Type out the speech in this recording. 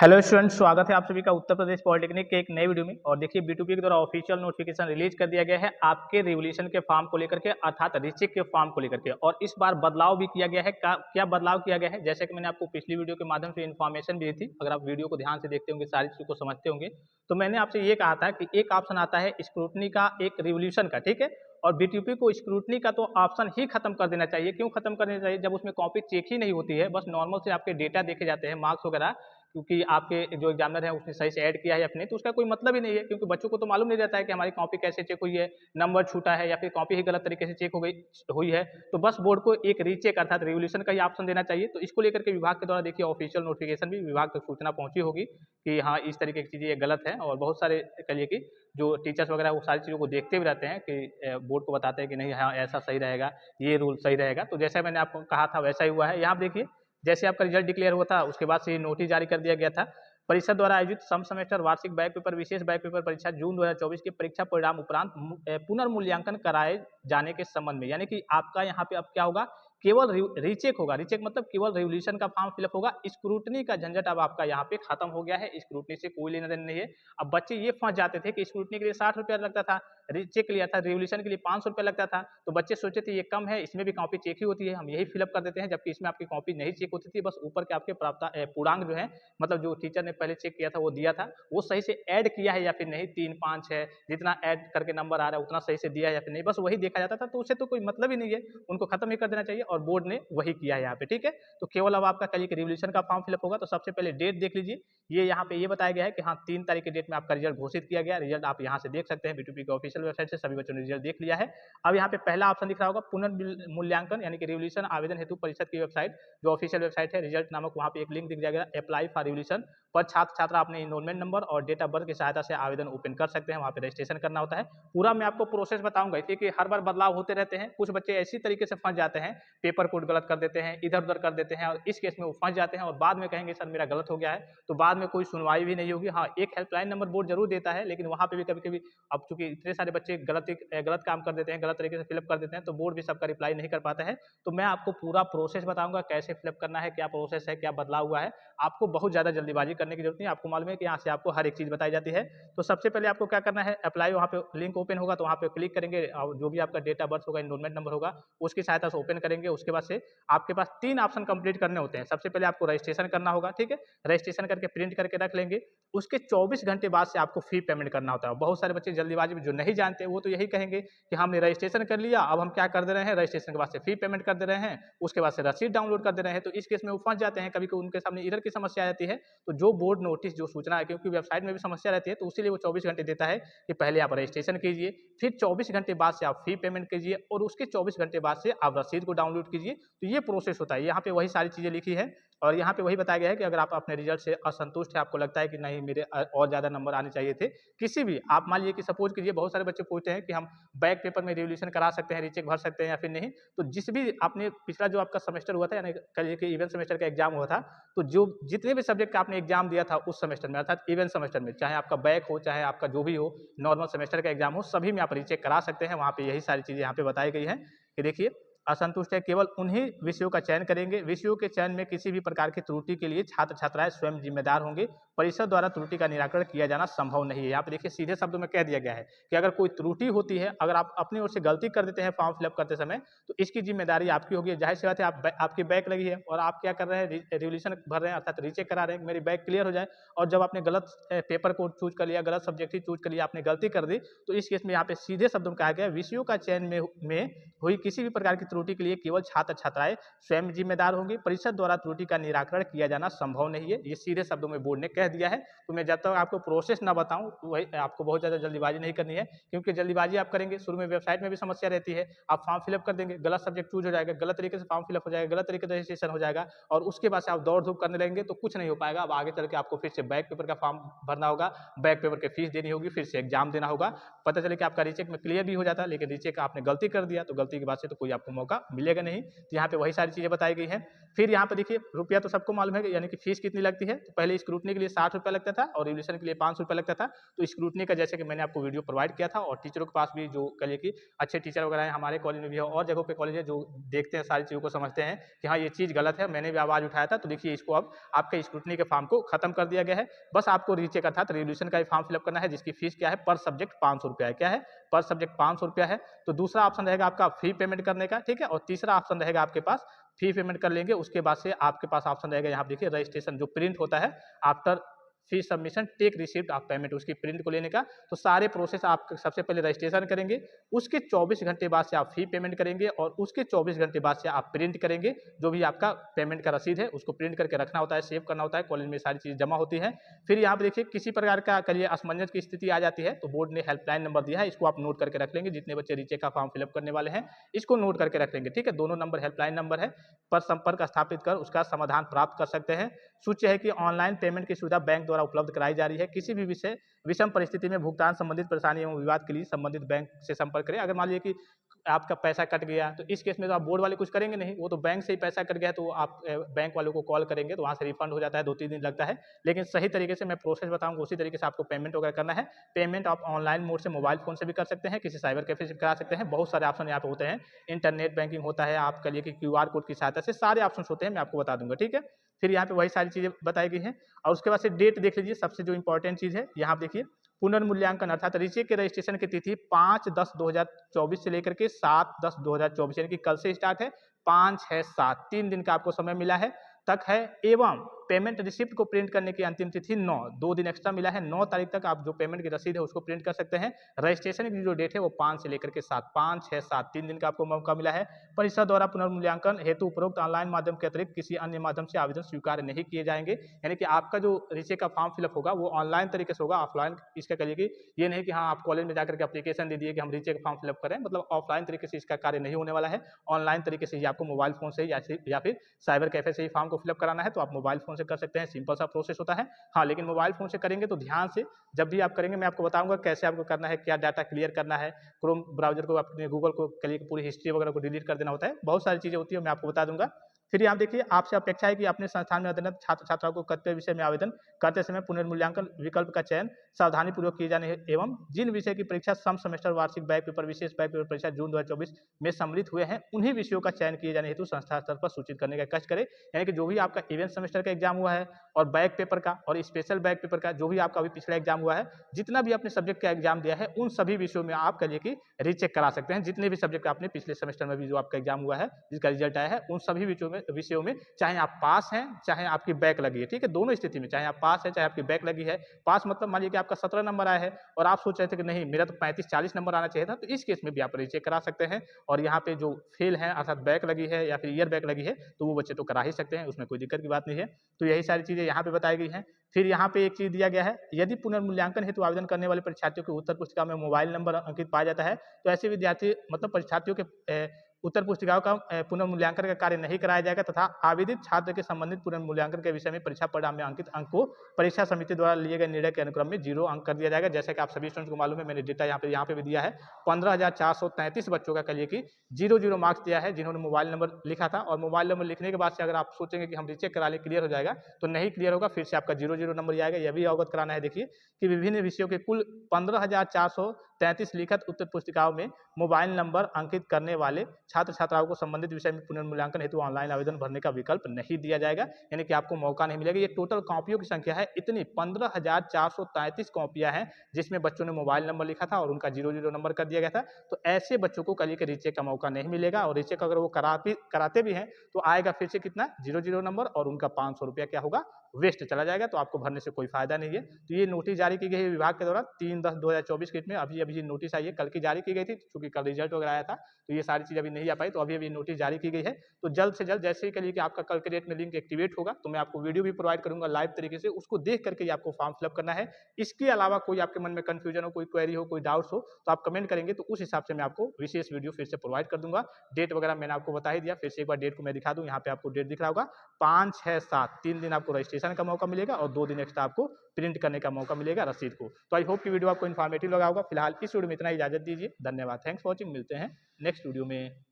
Hello students, स्वागत है आप सभी का उत्तर प्रदेश पॉलिटेक्निक के एक नए वीडियो में। और देखिए B2P के द्वारा ऑफिशियल नोटिफिकेशन रिलीज कर दिया गया है आपके रिवोल्यूशन के फॉर्म को लेकर के, अर्थात रीचेक के फॉर्म को लेकर के। और इस बार बदलाव भी किया गया है। क्या बदलाव किया गया है, जैसे कि मैंने आपको पिछली वीडियो के माध्यम से इन्फॉर्मेशन दी थी। अगर आप वीडियो को ध्यान से देखते होंगे, सारी चीज़ों को समझते होंगे, तो मैंने आपसे ये कहा था कि एक ऑप्शन आता है स्क्रूटनी का, एक रिवोल्यूशन का, ठीक है। और B2P को स्क्रूटनी का तो ऑप्शन ही खत्म कर देना चाहिए। क्यों खत्म कर देना चाहिए? जब उसमें कॉपी चेक ही नहीं होती है, बस नॉर्मल से आपके डेटा देखे जाते हैं, मार्क्स वगैरह, क्योंकि आपके जो एग्जामिनर है उसने सही से ऐड किया है या फिर नहीं, तो उसका कोई मतलब ही नहीं है। क्योंकि बच्चों को तो मालूम नहीं रहता है कि हमारी कॉपी कैसे चेक हुई है, नंबर छूटा है या फिर कॉपी ही गलत तरीके से चेक हो गई हुई है। तो बस बोर्ड को एक रीचेक अर्थात रिवोल्यूशन का ही ऑप्शन देना चाहिए। तो इसको लेकर के विभाग के द्वारा देखिए ऑफिशियल नोटिफिकेशन भी विभाग तक सूचना पहुंची होगी कि हाँ, इस तरीके की चीज़ें ये गलत है। और बहुत सारे कहिए कि जो टीचर्स वगैरह वो सारी चीज़ों को देखते भी रहते हैं कि बोर्ड को बताते हैं कि नहीं, हाँ ऐसा सही रहेगा, ये रूल सही रहेगा। तो जैसा मैंने आपको कहा था वैसा ही हुआ है। यहाँ देखिए, जैसे आपका रिजल्ट डिक्लेयर हुआ था उसके बाद से नोटिस जारी कर दिया गया था। परिषद द्वारा आयोजित सम सेमेस्टर वार्षिक बैक पेपर विशेष बैक पेपर परीक्षा जून 2024 की परीक्षा परिणाम उपरांत पुनर्मूल्यांकन कराए जाने के संबंध में, यानी कि आपका यहाँ पे अब क्या होगा, केवल रीचेक होगा। रीचेक मतलब केवल रिवोल्यूशन का फॉर्म फिलअप होगा। स्क्रूटनी का झंझट अब आपका यहाँ पे खत्म हो गया है। स्क्रूटनी से कोई लेना देना नहीं है। अब बच्चे ये फंस जाते थे कि स्क्रूटनी के लिए 60 रुपया लगता था, रीचेक के लिए था रिवोल्यूशन के लिए 500 रुपया लगता था। तो बच्चे सोचते थे ये कम है, इसमें भी कॉपी चेक ही होती है, हम यही फिलअप कर देते हैं। जबकि इसमें आपकी कॉपी नहीं चेक होती थी, बस ऊपर के आपके प्राप्त पूर्णांक जो है, मतलब जो टीचर ने पहले चेक किया था वो दिया था, वो सही से ऐड किया है या फिर नहीं, 3 5 है, जितना ऐड करके नंबर आ रहा है उतना सही से दिया है या फिर नहीं, बस वही देखा जाता था। तो उससे तो कोई मतलब ही नहीं है, उनको खत्म ही कर देना चाहिए। और बोर्ड ने वही किया है यहाँ पे, ठीक है। तो केवल अब आपका कल रिवोल्यूशन का फॉर्म फिलअप होगा। तो सबसे पहले डेट देख लीजिए। ये यहाँ पे ये बताया गया है कि हाँ, 3 तारीख की डेट में आपका रिजल्ट घोषित किया गया। रिजल्ट आप यहाँ से देख सकते हैं, B2P के ऑफिशियल वेबसाइट से सभी बच्चों ने रिजल्ट देख लिया है। अब यहाँ पे पहला ऑप्शन दिख रहा होगा पुनर्मूल्यांकन, यानी कि रिवोल्यूशन आवेदन हेतु परिषद की वेबसाइट, जो ऑफिशियल वेबसाइट है रिजल्ट नामक, वहाँ पे एक लिंक दिख जाएगा, अप्लाई फॉर रिवोल्यूशन। पर छात्र छात्रा अपने इनरोलमेंट नंबर और डेट ऑफ बर्थ की सहायता से आवेदन ओपन कर सकते हैं। वहाँ पे रजिस्ट्रेशन करना होता है। पूरा मैं आपको प्रोसेस बताऊंगा, इसलिए कि हर बार बदलाव होते रहते हैं। कुछ बच्चे ऐसी तरीके से फंस जाते हैं, पेपर कोड गलत कर देते हैं, इधर उधर कर देते हैं, और इस केस में वो फंस जाते हैं और बाद में कहेंगे सर मेरा गलत हो गया है। तो बाद में कोई सुनवाई भी नहीं होगी। हाँ, एक हेल्पलाइन नंबर बोर्ड जरूर देता है, लेकिन वहाँ पे भी कभी कभी, अब चूंकि इतने सारे बच्चे गलत काम कर देते हैं, गलत तरीके से फिलअप कर देते हैं, तो बोर्ड भी सबका रिप्लाई नहीं कर पाता है। तो मैं आपको पूरा प्रोसेस बताऊंगा, कैसे फिलअप करना है, क्या प्रोसेस है, क्या बदलाव हुआ है। आपको बहुत ज़्यादा जल्दीबाजी करने की जरूरत नहीं है। आपको मालूम है कि यहाँ से आपको हर एक चीज़ बताई जाती है। तो सबसे पहले आपको क्या करना है, अप्लाई, वहाँ पे लिंक ओपन होगा तो वहाँ पे क्लिक करेंगे, और जो भी आपका डेट ऑफ बर्थ होगा, इनरोलमेंट नंबर होगा, उसकी सहायता से ओपन करेंगे। उसके बाद से आपके पास 3 ऑप्शन कंप्लीट करने होते हैं। सबसे पहले आपको रजिस्ट्रेशन करना होगा, ठीक है। रजिस्ट्रेशन करके प्रिंट करके रख लेंगे। उसके 24 घंटे बाद से आपको फी पेमेंट करना होता है। बहुत सारे बच्चे जल्दीबाजी में जो नहीं जानते, वो तो यही कहेंगे कि हमने रजिस्ट्रेशन कर लिया, अब हम क्या कर दे रहे हैं, रजिस्ट्रेशन के बाद से फी पेमेंट कर दे रहे हैं, उसके बाद से रसीद डाउनलोड कर दे रहे हैं। तो इस केस में वो फंस जाते हैं। कभी कभी उनके सामने इधर की समस्या आ जाती है। तो जो बोर्ड नोटिस, जो सूचना है, क्योंकि वेबसाइट में भी समस्या रहती है, तो उसीलिए वो 24 घंटे देता है कि पहले आप रजिस्ट्रेशन कीजिए, फिर 24 घंटे बाद से आप फी पेमेंट कीजिए, और उसके 24 घंटे बाद से आप रसीद को डाउनलोड कीजिए। तो ये प्रोसेस होता है। यहाँ पे वही सारी चीज़ें लिखी है। और यहाँ पे वही बताया गया है कि अगर आप अपने रिजल्ट से असंतुष्ट है, आपको लगता है कि नहीं मेरे और ज़्यादा नंबर आने चाहिए थे, किसी भी, आप मान लीजिए कि सपोज कीजिए, बहुत सारे बच्चे पूछते हैं कि हम बैक पेपर में रिवोल्यूशन करा सकते हैं, रीचेक भर सकते हैं या फिर नहीं। तो जिस भी आपने पिछला जो आपका सेमेस्टर हुआ था, यानी कहिए कि इवेंट सेमेस्टर का एग्जाम हुआ था, तो जो जितने भी सब्जेक्ट का आपने एग्जाम दिया था उस सेमेस्टर में, अर्थात इवेंट सेमेस्टर में, चाहे आपका बैक हो, चाहे आपका जो भी हो, नॉर्मल सेमेस्टर का एग्जाम हो, सभी में आप रीचेक करा सकते हैं। वहाँ पे यही सारी चीज़ें यहाँ पे बताई गई हैं कि देखिए, असंतुष्ट है, केवल उन्हीं विषयों का चयन करेंगे। विषयों के चयन में किसी भी प्रकार की त्रुटि के लिए छात्र छात्राएं स्वयं जिम्मेदार होंगे। परिषद द्वारा त्रुटि का निराकरण किया जाना संभव नहीं है। यहाँ पे देखिए सीधे शब्दों में कह दिया गया है कि अगर कोई त्रुटि होती है, अगर आप अपनी ओर से गलती कर देते हैं फॉर्म फिलअप करते समय, तो इसकी जिम्मेदारी आपकी होगी। जाहिर सी बात है, आपकी बैक लगी है और आप क्या कर रहे हैं, रिवोल्यूशन भर रहे हैं, अर्थात रीचेक करा रहे हैं, मेरी बैक क्लियर हो जाए। और जब आपने गलत पेपर को चूज कर लिया, गलत सब्जेक्ट ही चूज कर लिया, आपने गलती कर दी, तो इस केस में यहाँ पे सीधे शब्दों में कहा गया, विषयों का चयन में हुई किसी भी प्रकार की त्रुटि के लिए केवल छात्र छात्राएं स्वयं जिम्मेदार होंगे। परिषद द्वारा त्रुटि का निराकरण किया जाना संभव नहीं है। ये सीधे शब्दों में बोर्ड ने कह दिया है। तो मैं जब तक आपको प्रोसेस ना बताऊं, वही आपको बहुत ज़्यादा जल्दीबाजी नहीं करनी है, क्योंकि जल्दीबाजी आप करेंगे, शुरू में वेबसाइट में भी समस्या रहती है। आप फॉर्म फिलअप कर देंगे, गलत सब्जेक्ट चूज हो जाएगा, गलत तरीके से फॉर्म फिलअप हो जाएगा, गलत तरीके से रजिस्ट्रेशन हो जाएगा, और उसके बाद से आप दौड़ धूप करने लगेंगे तो कुछ नहीं हो पाएगा। अब आगे चल के आपको फिर से बैक पेपर का फॉर्म भरना होगा, बैक पेपर की फीस देनी होगी, फिर से एग्जाम देना होगा। पता चले कि आपका रीचेक में क्लियर भी हो जाता है, लेकिन रीचेक आपने गलती कर दिया, तो गलती के बाद से तो कोई आपको मौका मिलेगा नहीं। तो यहाँ पे वही सारी चीज़ें बताई गई हैं। फिर यहाँ पे देखिए रुपया तो सबको मालूम है, यानी कि फीस कितनी लगती है। तो पहले स्क्रूटनी के लिए 60 रुपया लगता था और रिविजन के लिए 500 रुपया लगता था। तो स्क्रूटनी का जैसे कि मैंने आपको वीडियो प्रोवाइड किया था, और टीचरों के पास भी जो कहिए कि अच्छे टीचर वगैरह हैं, हमारे कॉलेज में भी है और जगहों पे कॉलेज है, जो देखते हैं सारी चीज़ों को, समझते हैं कि हाँ ये चीज़ गलत है, मैंने भी आवाज़ उठाया था। तो देखिए इसको अब आपके स्क्रूटनी के फॉर्म को खत्म कर दिया गया है। बस आपको रीचेक अर्थात रिवोल्यूशन का फॉर्म फिलअप करना है, जिसकी फीस क्या है, पर सब्जेक्ट 500 रुपया है। क्या है? पर सब्जेक्ट 500 रुपया है। तो दूसरा ऑप्शन रहेगा आपका फी पेमेंट करने का, ठीक है। और तीसरा ऑप्शन रहेगा आपके पास फी पेमेंट कर लेंगे, उसके बाद से आपके पास ऑप्शन रहेगा यहाँ देखिए रजिस्ट्रेशन जो प्रिंट होता है after fee submission take receipt of payment, उसकी प्रिंट को लेने का। तो सारे प्रोसेस आप सबसे पहले रजिस्ट्रेशन करेंगे, उसके 24 घंटे बाद से आप फी पेमेंट करेंगे और उसके 24 घंटे बाद से आप प्रिंट करेंगे। जो भी आपका पेमेंट का रसीद है उसको प्रिंट करके रखना होता है, सेव करना होता है, कॉलेज में सारी चीज़ जमा होती है। फिर यहाँ पे देखिए किसी प्रकार का करिए असमंजस की स्थिति आ जाती है तो बोर्ड ने हेल्पलाइन नंबर दिया है, इसको आप नोट करके रख लेंगे। जितने बच्चे रीचेक का फॉर्म फिलअप करने वाले हैं इसको नोट करके रख लेंगे, ठीक है। दोनों नंबर हेल्पलाइन नंबर है, पर संपर्क स्थापित कर उसका समाधान प्राप्त कर सकते हैं। सूच्य है कि ऑनलाइन पेमेंट की सुविधा बैंक द्वारा उपलब्ध कराई जा रही है। किसी भी विषय विषम परिस्थिति में भुगतान संबंधित परेशानी एवं विवाद के लिए संबंधित बैंक से संपर्क करें। अगर मान लीजिए कि आपका पैसा कट गया तो इस केस में तो आप बोर्ड वाले कुछ करेंगे नहीं, वो तो बैंक से ही पैसा कट गया तो आप बैंक वालों को कॉल करेंगे तो वहाँ से रिफंड हो जाता है, 2-3 दिन लगता है। लेकिन सही तरीके से मैं प्रोसेस बताऊंगा उसी तरीके से आपको पेमेंट वगैरह करना है। पेमेंट आप ऑनलाइन मोड से मोबाइल फोन से भी कर सकते हैं, किसी साइबर कैफे से करा सकते हैं। बहुत सारे ऑप्शन यहाँ पे होते हैं, इंटरनेट बैंकिंग होता है, आपके लिए कि QR कोड की सहायता से सारे ऑप्शन होते हैं, मैं आपको बता दूंगा, ठीक है। फिर यहाँ पे वही सारी चीजें बताई गई हैं और उसके बाद से डेट देख लीजिए, सबसे जो इंपॉर्टेंट चीज है यहाँ देखिए पुनर्मूल्यांकन अर्थात रीचेक के रजिस्ट्रेशन की तिथि 5/10/2024 से लेकर के 7/10/2024 यानी कि कल से स्टार्ट है। 5, 6, 7 3 दिन का आपको समय मिला है तक है। एवं पेमेंट रिसिप्ट को प्रिंट करने की अंतिम तिथि 9, 2 दिन एक्स्ट्रा मिला है। 9 तारीख तक आप जो पेमेंट की रसीद है उसको प्रिंट कर सकते हैं। रजिस्ट्रेशन की जो डेट है वो 5 से लेकर के 7, 5, 6, 7 3 दिन का आपको मौका मिला है। परिषद द्वारा पुनर्मूल्यांकन हेतु उपरोक्त ऑनलाइन माध्यम के अतिरिक्त किसी अन्य माध्यम से आवेदन स्वीकार नहीं किए जाएंगे। यानी कि आपका जो रीचेक का फॉर्म फिलअप होगा वो ऑनलाइन तरीके से होगा, ऑफलाइन इसका करिए कि ये नहीं कि हाँ आप कॉलेज में जाकर के एप्लीकेशन दे दिए कि हम रीचेक फॉर्म फिलअप करें, मतलब ऑफलाइन तरीके से इसका कार्य नहीं होने वाला है। ऑनलाइन तरीके से ही आपको मोबाइल फोन से या फिर साइबर कैफे से ही फॉर्म को फिलअप कराना है, तो आप मोबाइल फोन से कर सकते हैं। सिंपल सा प्रोसेस होता है। हाँ, लेकिन मोबाइल फोन से करेंगे तो ध्यान से जब भी आप करेंगे मैं आपको बताऊंगा कैसे आपको करना है, क्या डाटा क्लियर करना है। क्रोम ब्राउजर को अपने गूगल को करिए पूरी हिस्ट्री वगैरह को डिलीट कर देना होता है, बहुत सारी चीजें होती है, मैं आपको बता दूंगा। फिर यहाँ देखिए आपसे अपेक्षा है कि अपने संस्थान में अध्ययनरत छात्र छात्राओं को कर्तव्य विषय में आवेदन करते समय पुनर्मूल्यांकन विकल्प का चयन सावधानी पूर्वक किए जाने एवं जिन विषय की परीक्षा सम सेमेस्टर वार्षिक बैक पेपर विशेष बैक पेपर परीक्षा जून 2024 में सम्मिलित हुए हैं उन्हीं विषयों का चयन किए जाने हेतु संस्था स्तर पर सूचित करने का कष्ट करे। यानी कि जो भी आपका इवेंट सेमेस्टर का एग्जाम हुआ है और बैक पेपर का और स्पेशल बैक पेपर का जो भी आपका अभी पिछला एग्जाम हुआ है, जितना भी आपने सब्जेक्ट का एग्जाम दिया है उन सभी विषयों में आप करिए कि रीचेक करा सकते हैं। जितने भी सब्जेक्ट आपने पिछले सेमेस्टर में भी जो आपका एग्जाम हुआ है जिसका रिजल्ट आया है उन सभी विषयों में चाहे आप पास हैं चाहे आपकी बैक लगी है, ठीक है। दोनों स्थिति में चाहे आप पास है चाहे आपकी बैक लगी है। पास मतलब मान लीजिए कि आपका 17 नंबर आया है और आप सोच रहे थे कि नहीं मेरा तो 35-40 नंबर आना चाहिए था, तो इस केस में भी आप रीचेक करा सकते हैं। और यहाँ पे जो फेल है अर्थात बैक लगी है या फिर ईयर बैक लगी है तो वो बच्चे तो करा ही सकते हैं, उसमें कोई दिक्कत की बात नहीं है। तो यही सारी चीजें यहाँ पे बताई गई हैं। फिर यहाँ पे एक चीज दिया गया है, यदि पुनर्मूल्यांकन हेतु आवेदन करने वाले परीक्षार्थियों के उत्तर पुस्तिका में मोबाइल नंबर अंकित पाया जाता है तो ऐसे विद्यार्थी मतलब परीक्षार्थियों के उत्तर पुस्तिकाओं का पुनर्मूल्यांकन का कार्य नहीं कराया जाएगा तथा आवेदित छात्र के संबंधित पुनर्मूल्यांकन के विषय में परीक्षा परिणाम में अंकित अंक को परीक्षा समिति द्वारा लिए गए निर्णय के अनुक्रम में 0 अंक कर दिया जाएगा। जैसे कि आप सभी स्टूडेंट्स को मालूम है, मैंने डेटा यहाँ पे भी दिया है। 15,433 बच्चों का कहिए कि 0 मार्क्स दिया है जिन्होंने मोबाइल नंबर लिखा था। और मोबाइल नंबर लिखने के बाद से अगर आप सोचेंगे कि हम रीचेक करा ले क्लियर हो जाएगा तो नहीं क्लियर होगा, फिर से आपका 0 नंबर आएगा। यह भी अवगत कराना है देखिए कि विभिन्न विषयों के कुल 15,433 लिखित उत्तर पुस्तिकाओं में मोबाइल नंबर अंकित करने वाले छात्र छात्राओं को संबंधित विषय में पुनर्मूल्यांकन हेतु ऑनलाइन आवेदन भरने का विकल्प नहीं दिया जाएगा, यानी कि आपको मौका नहीं मिलेगा। ये टोटल कॉपियों की संख्या है इतनी 15,433 कॉपियां हैं जिसमें बच्चों ने मोबाइल नंबर लिखा था और उनका 0 नंबर कर दिया गया था। तो ऐसे बच्चों को कल के रीचेक का मौका नहीं मिलेगा और रीचेक अगर वो कराते भी हैं तो आएगा फिर से कितना 0 नंबर और उनका 500 रुपया क्या होगा वेस्ट चला जाएगा, तो आपको भरने से कोई फायदा नहीं है। तो ये नोटिस जारी की गई है विभाग के द्वारा 3/10/2024 के में अभी नोटिस आई है, कल की जारी की गई थी क्योंकि कल रिजल्ट वगैरह आया था तो ये सारी चीज अभी नहीं आ पाई, तो अभी नोटिस जारी की गई है। तो जल्द से जल्द जैसे ही करिए कि आपका कल के डेट में लिंक एक्टिवेट होगा तो मैं आपको वीडियो भी प्रोवाइड करूंगा लाइव तरीके से, उसको देख करके आपको फॉर्म फिलअप करना है। इसके अलावा कोई आपके मन में कंफ्यूजन हो, कोई क्वेरी हो, कोई डाउट्स हो तो आप कमेंट करेंगे तो उस हिसाब से मैं आपको विशेष वीडियो फिर से प्रोवाइड कर दूंगा। डेट वगैरह मैंने आपको बता ही दिया, फिर से एक बार डेट को मैं दिखा दूं। यहाँ पे आपको डेट दिख रहा होगा 5, 6, 7 3 दिन आपको रजिस्ट्रेशन का मौका मिलेगा और 2 दिन एक्स्ट्रा आपको प्रिंट करने का मौका मिलेगा रसीद को। तो आई होप कि वीडियो आपको इन्फॉर्मेटिव लगा होगा। फिलहाल इस वीडियो में इतना इजाजत दीजिए, धन्यवाद, थैंक्स फॉर वॉचिंग, मिलते हैं नेक्स्ट वीडियो में।